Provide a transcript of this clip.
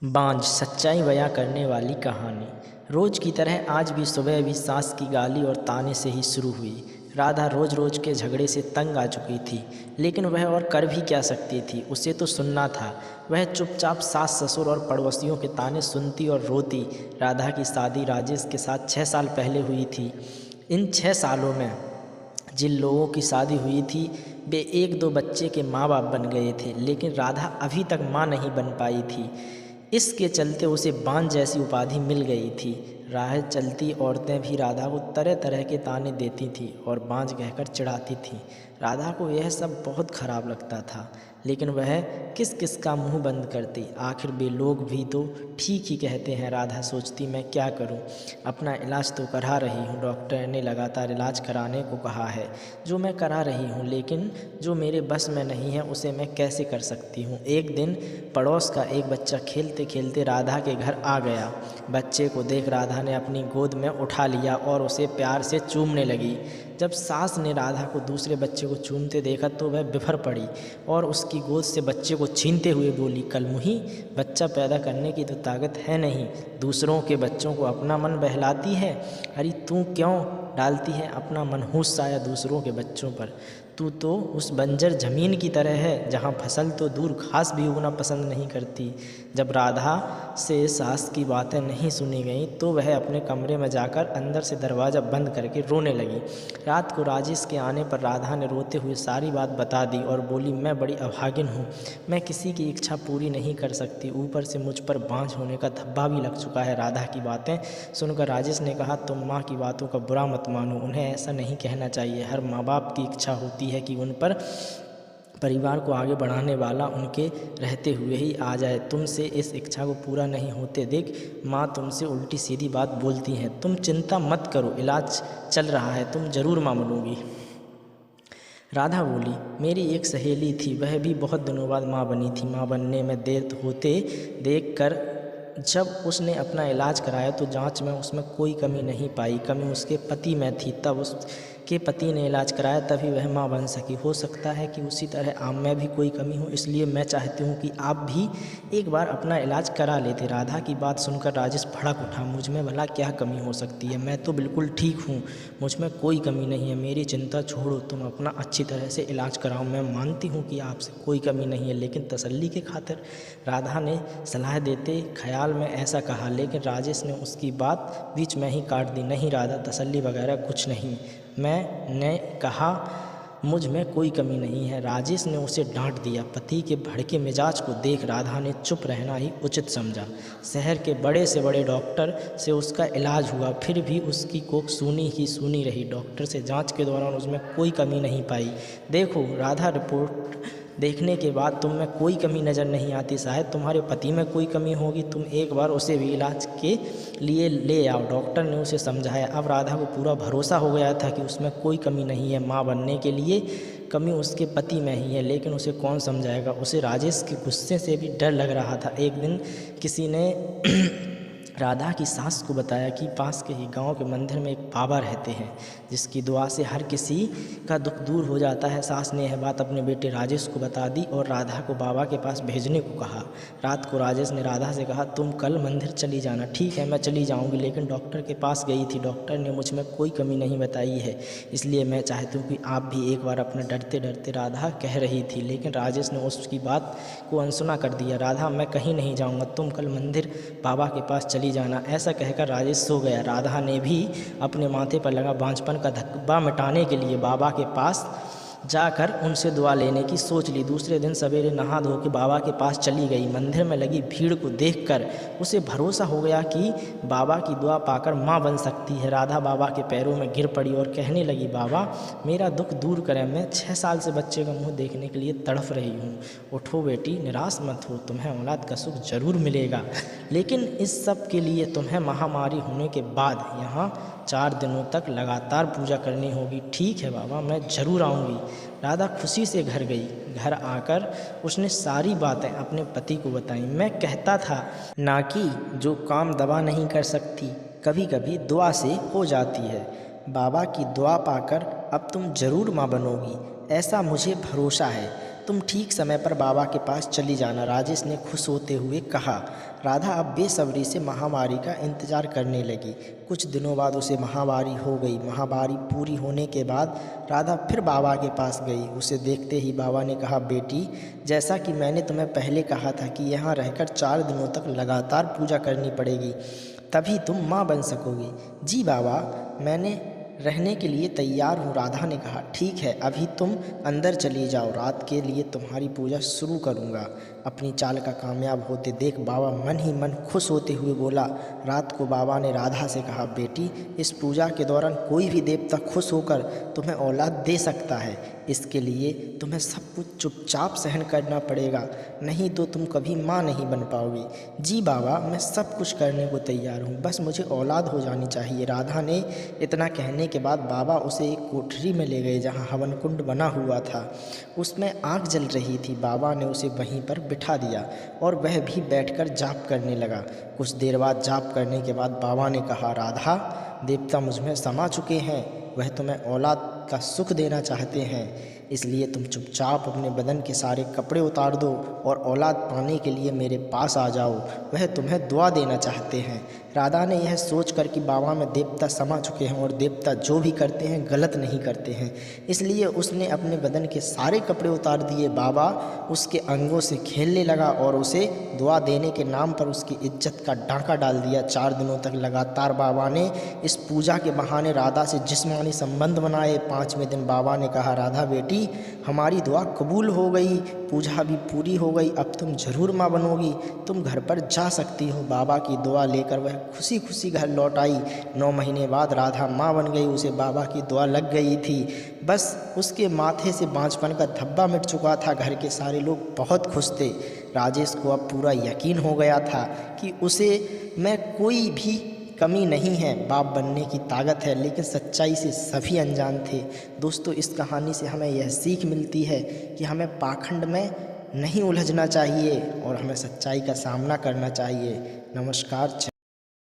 बांझ सच्चाई बयां करने वाली कहानी। रोज की तरह आज भी सुबह भी सास की गाली और ताने से ही शुरू हुई। राधा रोज रोज के झगड़े से तंग आ चुकी थी, लेकिन वह और कर भी क्या सकती थी। उसे तो सुनना था। वह चुपचाप सास ससुर और पड़ोसियों के ताने सुनती और रोती। राधा की शादी राजेश के साथ 6 साल पहले हुई थी। इन 6 सालों में जिन लोगों की शादी हुई थी वे 1-2 बच्चे के माँ बाप बन गए थे, लेकिन राधा अभी तक माँ नहीं बन पाई थी। इसके चलते उसे बांझ जैसी उपाधि मिल गई थी। राह चलती औरतें भी राधा को तरह तरह के ताने देती थीं और बांझ कहकर चिढ़ाती थीं। राधा को यह सब बहुत खराब लगता था, लेकिन वह किस किस का मुंह बंद करती। आखिर वे लोग भी तो ठीक ही कहते हैं। राधा सोचती, मैं क्या करूं? अपना इलाज तो करा रही हूं, डॉक्टर ने लगातार इलाज कराने को कहा है, जो मैं करा रही हूं, लेकिन जो मेरे बस में नहीं है उसे मैं कैसे कर सकती हूं। एक दिन पड़ोस का एक बच्चा खेलते खेलते राधा के घर आ गया। बच्चे को देख राधा ने अपनी गोद में उठा लिया और उसे प्यार से चूमने लगी। जब सास ने राधा को दूसरे बच्चे को चूमते देखा तो वह बिफर पड़ी और उसकी गोद से बच्चे को छीनते हुए बोली, कलमुही, बच्चा पैदा करने की तो ताकत है नहीं, दूसरों के बच्चों को अपना मन बहलाती है। अरे तू क्यों डालती है अपना मनहूस साया दूसरों के बच्चों पर? तू तो उस बंजर ज़मीन की तरह है जहाँ फसल तो दूर घास भी उगना पसंद नहीं करती। जब राधा से सास की बातें नहीं सुनी गईं तो वह अपने कमरे में जाकर अंदर से दरवाज़ा बंद करके रोने लगी। रात को राजेश के आने पर राधा ने रोते हुए सारी बात बता दी और बोली, मैं बड़ी अभागिन हूँ, मैं किसी की इच्छा पूरी नहीं कर सकती, ऊपर से मुझ पर बांझ होने का धब्बा भी लग चुका है। राधा की बातें सुनकर राजेश ने कहा, तुम माँ की बातों का बुरा मत मानो, उन्हें ऐसा नहीं कहना चाहिए। हर माँ बाप की इच्छा होती है कि उन पर परिवार को आगे बढ़ाने वाला उनके रहते हुए ही आ जाए। तुमसे इस इच्छा को पूरा नहीं होते देख माँ तुमसे उल्टी सीधी बात बोलती हैं। तुम चिंता मत करो, इलाज चल रहा है, तुम जरूर माँ बनोगी। राधा बोली, मेरी एक सहेली थी, वह भी बहुत दिनों बाद माँ बनी थी। माँ बनने में देर होते देख कर जब उसने अपना इलाज कराया तो जांच में उसमें कोई कमी नहीं पाई। कमी उसके पति में थी। तब उसके पति ने इलाज कराया तभी वह माँ बन सकी। हो सकता है कि उसी तरह आप में भी कोई कमी हो, इसलिए मैं चाहती हूँ कि आप भी एक बार अपना इलाज करा लेते। राधा की बात सुनकर राजेश भड़क उठा, मुझ में भला क्या कमी हो सकती है? मैं तो बिल्कुल ठीक हूँ, मुझ में कोई कमी नहीं है। मेरी चिंता छोड़ो, तुम अपना अच्छी तरह से इलाज कराओ। मैं मानती हूँ कि आपसे कोई कमी नहीं है, लेकिन तसल्ली के खातिर। राधा ने सलाह देते ख्याल में ऐसा कहा, लेकिन राजेश ने उसकी बात बीच में ही काट दी। नहीं राधा, तसल्ली वगैरह कुछ नहीं, मैंने कहा मुझ में कोई कमी नहीं है। राजेश ने उसे डांट दिया। पति के भड़के मिजाज को देख राधा ने चुप रहना ही उचित समझा। शहर के बड़े से बड़े डॉक्टर से उसका इलाज हुआ, फिर भी उसकी कोख सूनी ही सूनी रही। डॉक्टर से जांच के दौरान उसमें कोई कमी नहीं पाई। देखो राधा, रिपोर्ट देखने के बाद तुम में कोई कमी नज़र नहीं आती। शायद तुम्हारे पति में कोई कमी होगी, तुम एक बार उसे भी इलाज के लिए ले आओ। डॉक्टर ने उसे समझाया। अब राधा को पूरा भरोसा हो गया था कि उसमें कोई कमी नहीं है। माँ बनने के लिए कमी उसके पति में ही है, लेकिन उसे कौन समझाएगा? उसे राजेश के गुस्से से भी डर लग रहा था। एक दिन किसी ने राधा की सास को बताया कि पास के ही गांव के मंदिर में एक बाबा रहते हैं, जिसकी दुआ से हर किसी का दुख दूर हो जाता है। सास ने यह बात अपने बेटे राजेश को बता दी और राधा को बाबा के पास भेजने को कहा। रात को राजेश ने राधा से कहा, तुम कल मंदिर चली जाना। ठीक है, मैं चली जाऊंगी, लेकिन डॉक्टर के पास गई थी, डॉक्टर ने मुझ में कोई कमी नहीं बताई है, इसलिए मैं चाहती हूँ कि आप भी एक बार अपना डरते डरते राधा कह रही थी, लेकिन राजेश ने उसकी बात को अनसुना कर दिया। राधा, मैं कहीं नहीं जाऊँगा, तुम कल मंदिर बाबा के पास चली जाना। ऐसा कहकर राजेश सो गया। राधा ने भी अपने माथे पर लगा बांझपन का धब्बा मिटाने के लिए बाबा के पास जाकर उनसे दुआ लेने की सोच ली। दूसरे दिन सवेरे नहा धो के बाबा के पास चली गई। मंदिर में लगी भीड़ को देखकर उसे भरोसा हो गया कि बाबा की दुआ पाकर माँ बन सकती है। राधा बाबा के पैरों में गिर पड़ी और कहने लगी, बाबा मेरा दुख दूर करें, मैं 6 साल से बच्चे का मुंह देखने के लिए तड़फ रही हूँ। उठो बेटी, निराश मत हो, तुम्हें औलाद का सुख जरूर मिलेगा, लेकिन इस सब के लिए तुम्हें महामारी होने के बाद यहाँ 4 दिनों तक लगातार पूजा करनी होगी। ठीक है बाबा, मैं ज़रूर आऊँगी। राधा खुशी से घर गई। घर आकर उसने सारी बातें अपने पति को बताई। मैं कहता था ना कि जो काम दवा नहीं कर सकती, कभी कभी दुआ से हो जाती है। बाबा की दुआ पाकर अब तुम ज़रूर माँ बनोगी, ऐसा मुझे भरोसा है। तुम ठीक समय पर बाबा के पास चली जाना, राजेश ने खुश होते हुए कहा। राधा अब बेसब्री से महावारी का इंतजार करने लगी। कुछ दिनों बाद उसे महावारी हो गई। महावारी पूरी होने के बाद राधा फिर बाबा के पास गई। उसे देखते ही बाबा ने कहा, बेटी, जैसा कि मैंने तुम्हें पहले कहा था कि यहाँ रहकर 4 दिनों तक लगातार पूजा करनी पड़ेगी, तभी तुम माँ बन सकोगी। जी बाबा, मैंने रहने के लिए तैयार हूँ, राधा ने कहा। ठीक है, अभी तुम अंदर चली जाओ, रात के लिए तुम्हारी पूजा शुरू करूँगा। अपनी चाल का कामयाब होते देख बाबा मन ही मन खुश होते हुए बोला। रात को बाबा ने राधा से कहा, बेटी, इस पूजा के दौरान कोई भी देवता खुश होकर तुम्हें औलाद दे सकता है। इसके लिए तुम्हें सब कुछ चुपचाप सहन करना पड़ेगा, नहीं तो तुम कभी माँ नहीं बन पाओगी। जी बाबा, मैं सब कुछ करने को तैयार हूँ, बस मुझे औलाद हो जानी चाहिए। राधा ने इतना कहने के बाद बाबा उसे एक कोठरी में ले गए जहाँ हवन कुंड बना हुआ था। उसमें आग जल रही थी। बाबा ने उसे वहीं पर बिठा दिया और वह भी बैठकर जाप करने लगा। कुछ देर बाद जाप करने के बाद बाबा ने कहा, राधा, देवता मुझ में समा चुके हैं, वह तुम्हें औलाद का सुख देना चाहते हैं, इसलिए तुम चुपचाप अपने बदन के सारे कपड़े उतार दो और औलाद पाने के लिए मेरे पास आ जाओ, वह तुम्हें दुआ देना चाहते हैं। राधा ने यह सोचकर कि बाबा में देवता समा चुके हैं और देवता जो भी करते हैं गलत नहीं करते हैं, इसलिए उसने अपने बदन के सारे कपड़े उतार दिए। बाबा उसके अंगों से खेलने लगा और उसे दुआ देने के नाम पर उसकी इज्जत का डांका डाल दिया। 4 दिनों तक लगातार बाबा ने इस पूजा के बहाने राधा से जिस्मानी संबंध बनाए। 5वें दिन बाबा ने कहा, राधा बेटी, हमारी दुआ कबूल हो गई, पूजा भी पूरी हो गई, अब तुम जरूर माँ बनोगी, तुम घर पर जा सकती हो। बाबा की दुआ लेकर वह खुशी खुशी घर लौट आई। 9 महीने बाद राधा माँ बन गई। उसे बाबा की दुआ लग गई थी, बस उसके माथे से बांझपन का धब्बा मिट चुका था। घर के सारे लोग बहुत खुश थे। राजेश को अब पूरा यकीन हो गया था कि उसे में कोई भी कमी नहीं है, बाप बनने की ताकत है, लेकिन सच्चाई से सभी अनजान थे। दोस्तों, इस कहानी से हमें यह सीख मिलती है कि हमें पाखंड में नहीं उलझना चाहिए और हमें सच्चाई का सामना करना चाहिए। नमस्कार।